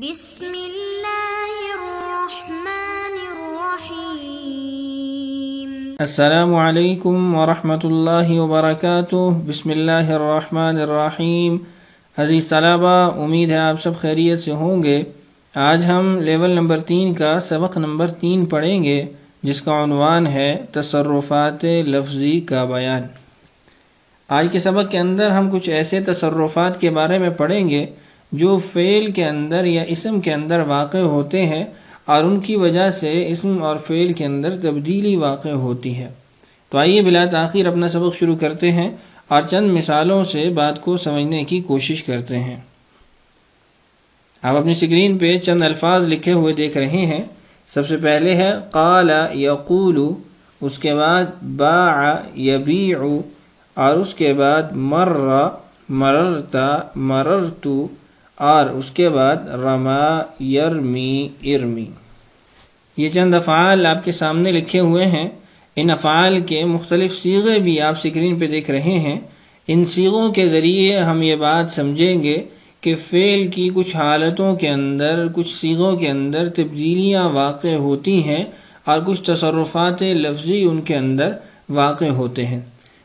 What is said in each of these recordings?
بسم اللہ الرحمن الرحیم۔ السلام علیکم ورحمۃ اللہ وبرکاتہ۔ بسم اللہ الرحمن الرحیم۔ عزیز طلبہ، امید ہے آپ سب خیریت سے ہوں گے۔ آج ہم لیول نمبر 3 کا سبق نمبر 3 پڑھیں گے، جس کا عنوان ہے تصرفات لفظی کا بیان۔ آج کے سبق کے اندر ہم کچھ ایسے تصرفات کے بارے میں پڑھیں گے جو فعل کے اندر یا اسم کے اندر واقع ہوتے ہیں اور ان کی وجہ سے اسم اور فعل کے اندر تبدیلی واقع ہوتی ہے۔ تو آئیے بلا تاخیر اپنا سبق شروع کرتے ہیں اور چند مثالوں سے بات کو سمجھنے کی کوشش کرتے ہیں۔ آپ اپنی اسکرین پہ چند الفاظ لکھے ہوئے دیکھ رہے ہیں۔ سب سے پہلے ہے قال یقول، اس کے بعد باع یبیع، اور اس کے بعد مر مررت مررت، اور اس کے بعد رما یرمی ارمی۔ یہ چند افعال آپ کے سامنے لکھے ہوئے ہیں۔ ان افعال کے مختلف صیغے بھی آپ اسکرین پہ دیکھ رہے ہیں۔ ان صیغوں کے ذریعے ہم یہ بات سمجھیں گے کہ فعل کی کچھ حالتوں کے اندر، کچھ صیغوں کے اندر تبدیلیاں واقع ہوتی ہیں اور کچھ تصرفات لفظی ان کے اندر واقع ہوتے ہیں۔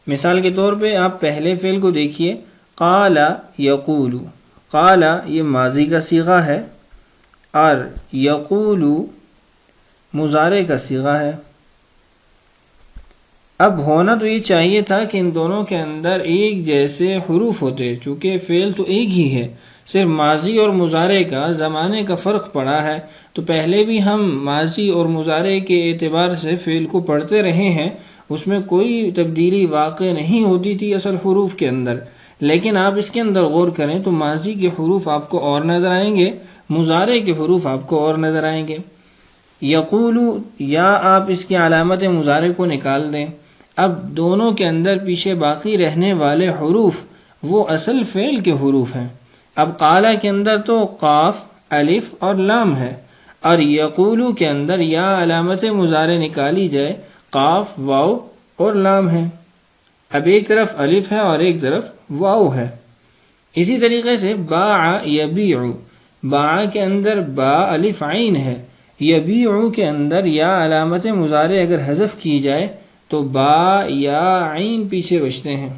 مثال کے طور پہ آپ پہلے فعل کو دیکھیے، قال یقول۔ قال یہ ماضی کا صیغہ ہے اور یقول مضارع کا صیغہ ہے۔ اب ہونا تو یہ چاہیے تھا کہ ان دونوں کے اندر ایک جیسے حروف ہوتے، چونکہ فعل تو ایک ہی ہے، صرف ماضی اور مضارع کا زمانے کا فرق پڑا ہے۔ تو پہلے بھی ہم ماضی اور مضارع کے اعتبار سے فعل کو پڑھتے رہے ہیں، اس میں کوئی تبدیلی واقع نہیں ہوتی تھی اصل حروف کے اندر۔ لیکن آپ اس کے اندر غور کریں تو ماضی کے حروف آپ کو اور نظر آئیں گے، مضارع کے حروف آپ کو اور نظر آئیں گے۔ یقول، یا آپ اس کی علامت مضارع کو نکال دیں۔ اب دونوں کے اندر پیچھے باقی رہنے والے حروف وہ اصل فعل کے حروف ہیں۔ اب قال کے اندر تو قاف، الف اور لام ہے، اور یقول کے اندر یا علامت مضارع نکالی جائے، قاف، واو اور لام ہے۔ اب ایک طرف الف ہے اور ایک طرف واو ہے۔ اسی طریقے سے باع یبیع، باع کے اندر با الف عین ہے، یبیع کے اندر یا علامت مضارع اگر حذف کی جائے تو با یا عین پیچھے بچتے ہیں۔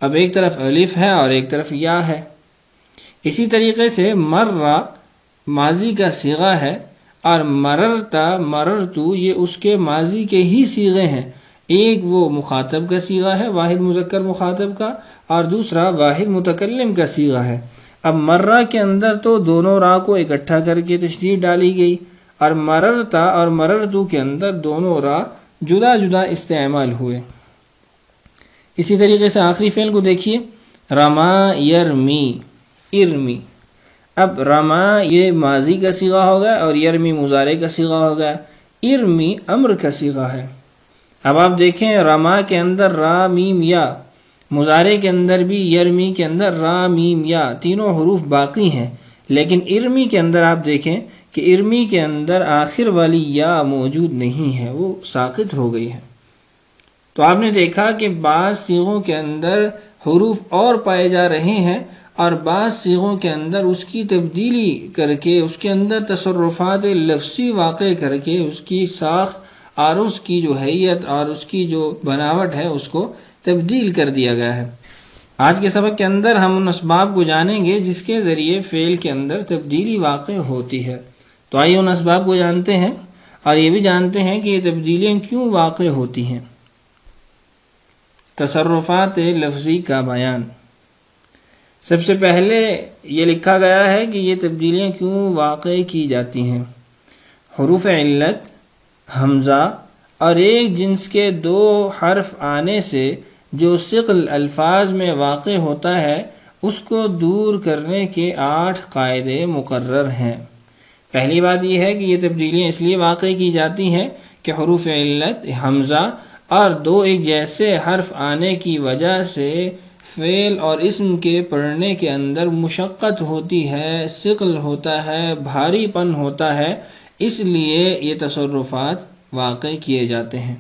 اب ایک طرف الف ہے اور ایک طرف یا ہے۔ اسی طریقے سے مر ماضی کا صیغہ ہے اور مررت مررت یہ اس کے ماضی کے ہی صیغے ہیں۔ ایک وہ مخاطب کا صیغہ ہے، واحد مذکر مخاطب کا، اور دوسرا واحد متکلم کا صیغہ ہے۔ اب مرہ کے اندر تو دونوں را کو اکٹھا کر کے تشدید ڈالی گئی، اور مررتا اور مررتو کے اندر دونوں را جدا جدا استعمال ہوئے۔ اسی طریقے سے آخری فعل کو دیکھیے، رما یرمی ارمی۔ اب رما یہ ماضی کا صیغہ ہوگا اور یرمی مضارع کا صیغہ ہوگا، ارمی امر کا صیغہ ہے۔ اب آپ دیکھیں رما کے اندر را میم یا، مضارع کے اندر بھی یرمی کے اندر را میم یا، تینوں حروف باقی ہیں، لیکن ارمی کے اندر آپ دیکھیں کہ ارمی کے اندر آخر والی یا موجود نہیں ہے، وہ ساقط ہو گئی ہے۔ تو آپ نے دیکھا کہ بعض صیغوں کے اندر حروف اور پائے جا رہے ہیں اور بعض صیغوں کے اندر اس کی تبدیلی کر کے، اس کے اندر تصرفات لفظی واقع کر کے اس کی ساخت اور اس کی جو حیت اور اس کی جو بناوٹ ہے اس کو تبدیل کر دیا گیا ہے۔ آج کے سبق کے اندر ہم ان اسباب کو جانیں گے جس کے ذریعے فعل کے اندر تبدیلی واقع ہوتی ہے۔ تو آئیے ان اسباب کو جانتے ہیں اور یہ بھی جانتے ہیں کہ یہ تبدیلیاں کیوں واقع ہوتی ہیں۔ تصرفات لفظی کا بیان۔ سب سے پہلے یہ لکھا گیا ہے کہ یہ تبدیلیاں کیوں واقع کی جاتی ہیں۔ حروف علت، حمزہ اور ایک جنس کے دو حرف آنے سے جو ثقل الفاظ میں واقع ہوتا ہے اس کو دور کرنے کے 8 قاعدے مقرر ہیں۔ پہلی بات یہ ہے کہ یہ تبدیلیاں اس لیے واقع کی جاتی ہیں کہ حروف علت، حمزہ اور دو ایک جیسے حرف آنے کی وجہ سے فعل اور اسم کے پڑھنے کے اندر مشقت ہوتی ہے، ثقل ہوتا ہے، بھاری پن ہوتا ہے، اس لیے یہ تصرفات واقع کیے جاتے ہیں۔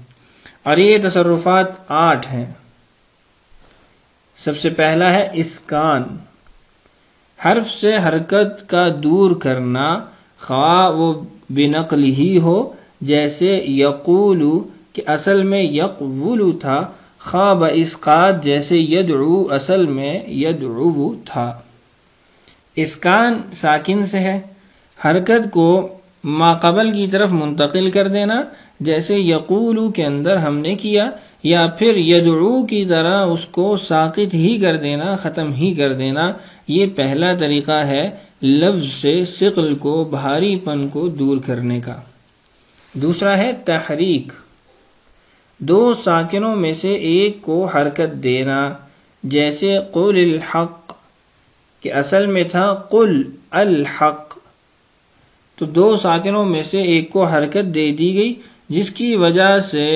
اور یہ تصرفات 8 ہیں۔ سب سے پہلا ہے اسکان۔ حرف سے حرکت کا دور کرنا، خواہ وہ بنقل ہی ہو، جیسے یقولو کہ اصل میں یقولو تھا، خواہ باسقاط جیسے یدعو اصل میں یدعو تھا۔ اسکان ساکن سے ہے، حرکت کو ماقبل کی طرف منتقل کر دینا، جیسے یقولو کے اندر ہم نے کیا، یا پھر یدعو کی طرح اس کو ساقط ہی کر دینا، ختم ہی کر دینا۔ یہ پہلا طریقہ ہے لفظ سے ثقل کو، بھاری پن کو دور کرنے کا۔ دوسرا ہے تحریک، دو ساکنوں میں سے ایک کو حرکت دینا، جیسے قل الحق کہ اصل میں تھا قل الحق، تو دو ساکنوں میں سے ایک کو حرکت دے دی گئی، جس کی وجہ سے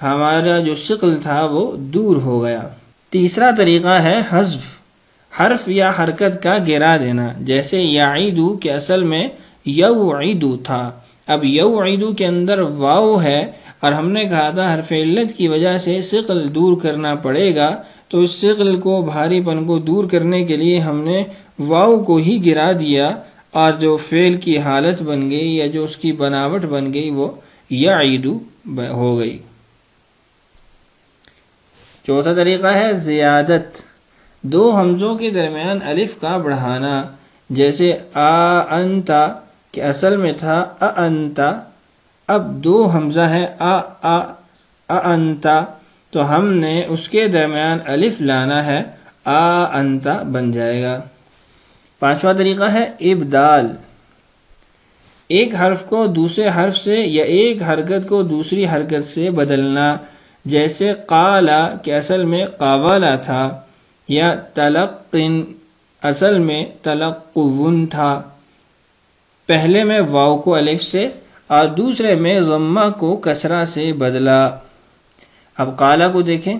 ہمارا جو ثقل تھا وہ دور ہو گیا۔ تیسرا طریقہ ہے حذف، حرف یا حرکت کا گرا دینا، جیسے یعیدو کہ اصل میں یوعیدو تھا، اب یوعیدو کے اندر واو ہے، اور ہم نے کہا تھا حرف علت کی وجہ سے ثقل دور کرنا پڑے گا، تو اس ثقل کو، بھاری پن کو دور کرنے کے لیے ہم نے واو کو ہی گرا دیا، اور جو فعل کی حالت بن گئی یا جو اس کی بناوٹ بن گئی وہ یعیدو ہو گئی۔ چوتھا طریقہ ہے زیادت، دو حمزوں کے درمیان الف کا بڑھانا، جیسے انتا کہ اصل میں تھا انتا، اب دو حمزہ ہے انتا، تو ہم نے اس کے درمیان الف لانا ہے، انتا بن جائے گا۔ پانچواں طریقہ ہے ابدال، ایک حرف کو دوسرے حرف سے یا ایک حرکت کو دوسری حرکت سے بدلنا، جیسے قالا کہ اصل میں قاوالا تھا، یا تلقن اصل میں تلقون تھا، پہلے میں واو کو الف سے اور دوسرے میں ضمہ کو کسرہ سے بدلا۔ اب قالا کو دیکھیں،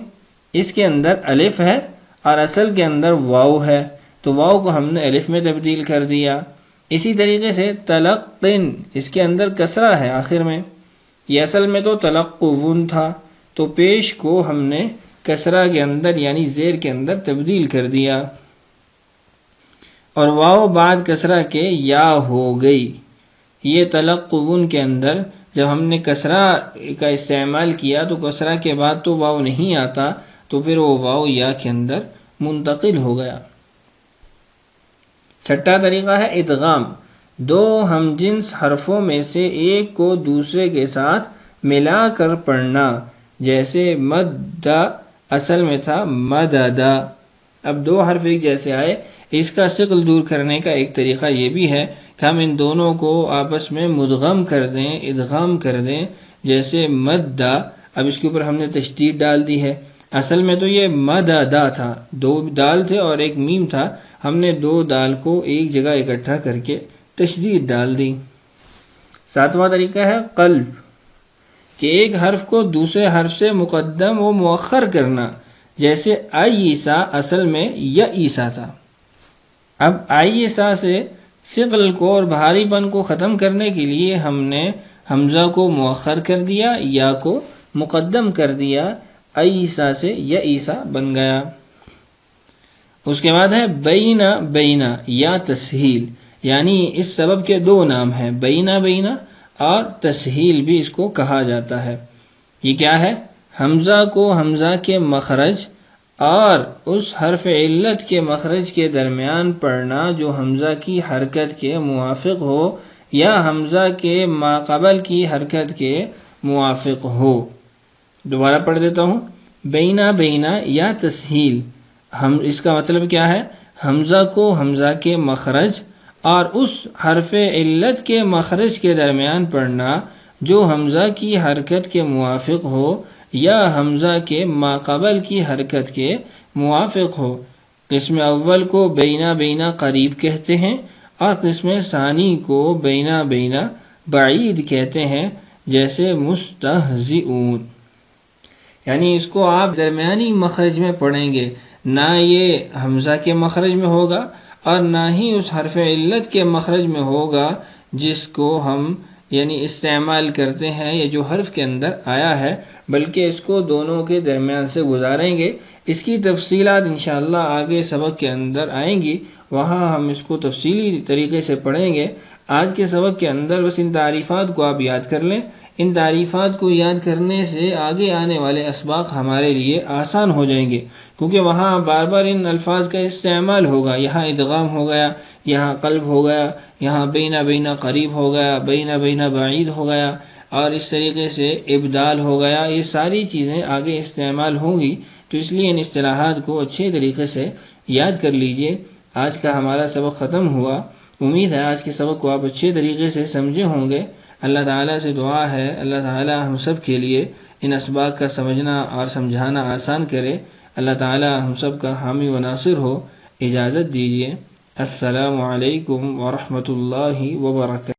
اس کے اندر الف ہے اور اصل کے اندر واو ہے، تو واو کو ہم نے الف میں تبدیل کر دیا۔ اسی طریقے سے تلقن، اس کے اندر کسرہ ہے آخر میں، یہ اصل میں تو تلقون تھا، تو پیش کو ہم نے کسرہ کے اندر یعنی زیر کے اندر تبدیل کر دیا، اور واو بعد کسرہ کے یا ہو گئی۔ یہ تلقون کے اندر جب ہم نے کسرہ کا استعمال کیا تو کسرہ کے بعد تو واو نہیں آتا، تو پھر وہ واو یا کے اندر منتقل ہو گیا۔ چھٹا طریقہ ہے ادغام، دو ہم جنس حرفوں میں سے ایک کو دوسرے کے ساتھ ملا کر پڑھنا، جیسے مدہ اصل میں تھا مددا، اب دو حرف ایک جیسے آئے، اس کا ثقل دور کرنے کا ایک طریقہ یہ بھی ہے کہ ہم ان دونوں کو آپس میں مدغم کر دیں، ادغام کر دیں، جیسے مدہ، اب اس کے اوپر ہم نے تشدید ڈال دی ہے، اصل میں تو یہ مددا تھا، دو دال تھے اور ایک میم تھا، ہم نے دو دال کو ایک جگہ اکٹھا کر کے تشدید ڈال دی۔ ساتواں طریقہ ہے قلب، کہ ایک حرف کو دوسرے حرف سے مقدم و مؤخر کرنا، جیسے عیسیٰ اصل میں یعیسیٰ تھا، اب عیسیٰ سے ثقل کو اور بھاری پن کو ختم کرنے کے لیے ہم نے حمزہ کو مؤخر کر دیا، یا کو مقدم کر دیا، عیسیٰ سے یعیسیٰ بن گیا۔ اس کے بعد ہے بینا بینا یا تسہیل، یعنی اس سبب کے دو نام ہیں، بینا بینا اور تسہیل بھی اس کو کہا جاتا ہے۔ یہ کیا ہے؟ حمزہ کو حمزہ کے مخرج اور اس حرف علت کے مخرج کے درمیان پڑھنا جو حمزہ کی حرکت کے موافق ہو یا حمزہ کے ماقبل کی حرکت کے موافق ہو۔ دوبارہ پڑھ دیتا ہوں، بینا بینا یا تسہیل، اس کا مطلب کیا ہے؟ حمزہ کو حمزہ کے مخرج اور اس حرف علت کے مخرج کے درمیان پڑھنا جو حمزہ کی حرکت کے موافق ہو یا حمزہ کے ماقبل کی حرکت کے موافق ہو۔ قسم اول کو بینا بینا قریب کہتے ہیں اور قسم ثانی کو بینا بینا بعید کہتے ہیں، جیسے مستہزئون، یعنی اس کو آپ درمیانی مخرج میں پڑھیں گے، نہ یہ حمزہ کے مخرج میں ہوگا اور نہ ہی اس حرف علت کے مخرج میں ہوگا جس کو ہم یعنی استعمال کرتے ہیں یا جو حرف کے اندر آیا ہے، بلکہ اس کو دونوں کے درمیان سے گزاریں گے۔ اس کی تفصیلات انشاءاللہ آگے سبق کے اندر آئیں گی، وہاں ہم اس کو تفصیلی طریقے سے پڑھیں گے۔ آج کے سبق کے اندر بس ان تعریفات کو آپ یاد کر لیں۔ ان تعریفات کو یاد کرنے سے آگے آنے والے اسباق ہمارے لیے آسان ہو جائیں گے، کیونکہ وہاں بار بار ان الفاظ کا استعمال ہوگا۔ یہاں ادغام ہو گیا، یہاں قلب ہو گیا، یہاں بینہ بینہ قریب ہو گیا، بینہ بینہ بعید ہو گیا، اور اس طریقے سے ابدال ہو گیا۔ یہ ساری چیزیں آگے استعمال ہوں گی، تو اس لیے ان اصطلاحات کو اچھے طریقے سے یاد کر لیجئے۔ آج کا ہمارا سبق ختم ہوا۔ امید ہے آج کے سبق کو آپ اچھے طریقے سے سمجھے ہوں گے۔ اللہ تعالیٰ سے دعا ہے اللہ تعالیٰ ہم سب کے لیے ان اسباق کا سمجھنا اور سمجھانا آسان کرے۔ اللہ تعالیٰ ہم سب کا حامی و ناصر ہو۔ اجازت دیجیے۔ السلام علیکم ورحمۃ اللہ وبرکاتہ۔